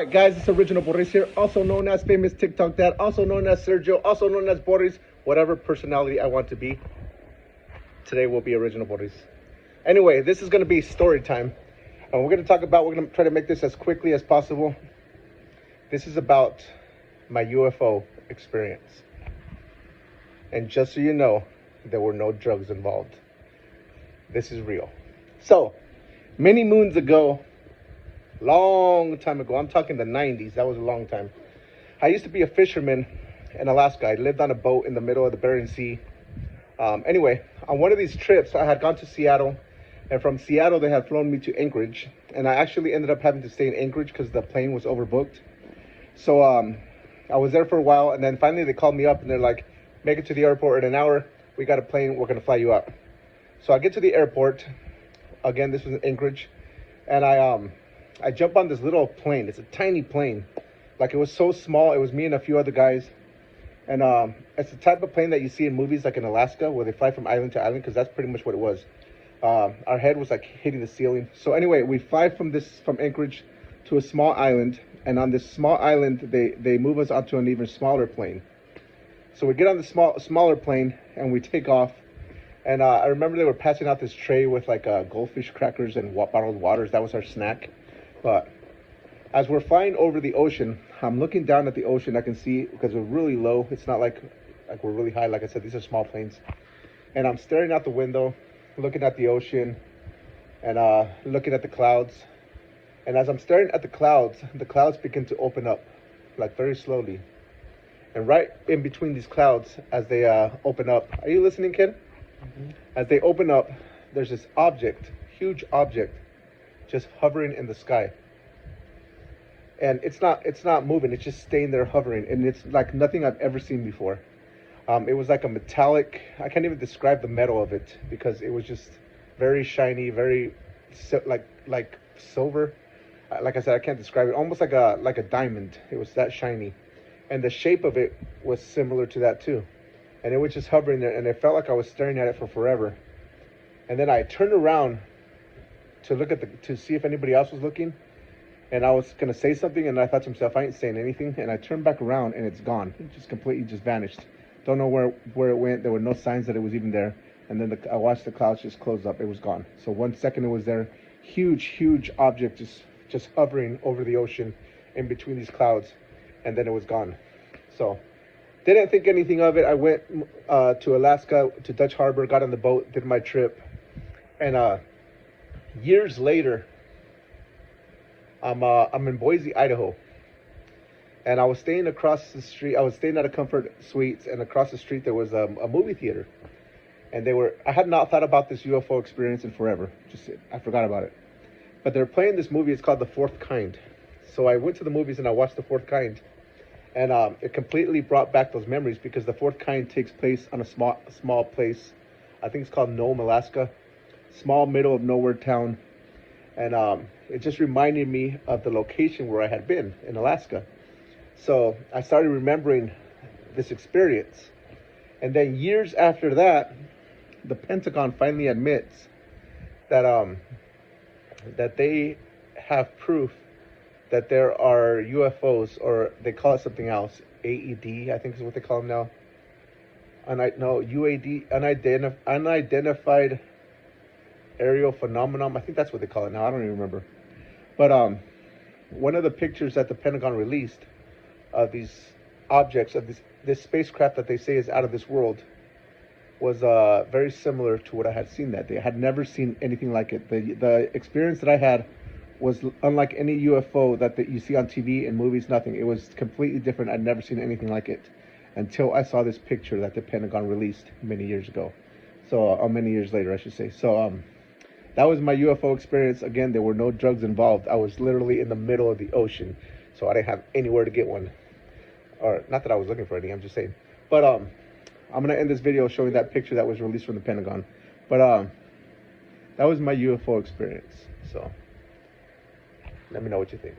Alright guys, it's Original Boris here, also known as Famous TikTok Dad, also known as Sergio, also known as Boris, whatever personality I want to be. Today will be Original Boris. Anyway, this is going to be story time. And we're going to try to make this as quickly as possible. This is about my UFO experience. And just so you know, there were no drugs involved. This is real. So, many moons ago, long time ago, I'm talking the 90s, that was a long time. I used to be a fisherman in Alaska. I lived on a boat in the middle of the Bering Sea. Anyway, on one of these trips, I had gone to Seattle, and from Seattle, they had flown me to Anchorage, and I actually ended up having to stay in Anchorage because the plane was overbooked. So I was there for a while, and then finally they called me up, and they're like, make it to the airport in an hour. We got a plane. We're going to fly you out. So I get to the airport. Again, this was in Anchorage, and I jump on this little plane. It's a tiny plane. Like, it was so small. It was me and a few other guys. And it's the type of plane that you see in movies like in Alaska where they fly from island to island, because that's pretty much what it was. Our head was like hitting the ceiling. So anyway, we fly from Anchorage to a small island. And on this small island, they move us onto an even smaller plane. So we get on the smaller plane and we take off. And I remember they were passing out this tray with like goldfish crackers and bottled waters. That was our snack. But as we're flying over the ocean, I'm looking down at the ocean. I can see, because we're really low. It's not like we're really high. Like I said, these are small planes. And I'm staring out the window, looking at the ocean, and looking at the clouds. And as I'm staring at the clouds begin to open up, like very slowly. And right in between these clouds, as they open up, are you listening, kid? Mm-hmm. As they open up, there's this object, huge object, just hovering in the sky. And it's not moving, it's just staying there hovering, and it's like nothing I've ever seen before. It was like a metallic, I can't even describe the metal of it, because it was just very shiny, very like silver. Like I said, I can't describe it. Almost like a diamond. It was that shiny, and the shape of it was similar to that too. And it was just hovering there, and it felt like I was staring at it for forever. And then I turned around to see if anybody else was looking. And I was going to say something, and I thought to myself, I ain't saying anything. And I turned back around, and it's gone. It just completely just vanished. Don't know where it went. There were no signs that it was even there. And then I watched the clouds just close up. It was gone. So 1 second it was there. Huge object just hovering over the ocean in between these clouds. And then it was gone. So didn't think anything of it. I went to Alaska, to Dutch Harbor, got on the boat, did my trip. And years later, I'm in Boise, Idaho, and I was staying across the street. I was staying at a Comfort Suites, and across the street there was a movie theater, and I had not thought about this UFO experience in forever. I forgot about it, but they're playing this movie. It's called The Fourth Kind. So I went to the movies and I watched The Fourth Kind, and it completely brought back those memories, because The Fourth Kind takes place on a small place. I think it's called Nome, Alaska, small middle of nowhere town. And it just reminded me of the location where I had been in Alaska. So I started remembering this experience. And then years after that, the Pentagon finally admits that they have proof that there are UFOs, or they call it something else, AED, I think is what they call them now. UAD, unidentified aerial phenomenon. I think that's what they call it now. I don't even remember. But one of the pictures that the Pentagon released of these objects, of this spacecraft that they say is out of this world, was very similar to what I had seen that day. I had never seen anything like it. The experience that I had was unlike any UFO that you see on TV and movies, nothing. It was completely different. I'd never seen anything like it until I saw this picture that the Pentagon released many years ago. So, many years later, I should say. So, that was my UFO experience. Again, there were no drugs involved. I was literally in the middle of the ocean, so I didn't have anywhere to get one. Or, not that I was looking for any, I'm just saying. But I'm going to end this video showing that picture that was released from the Pentagon. But that was my UFO experience. So let me know what you think.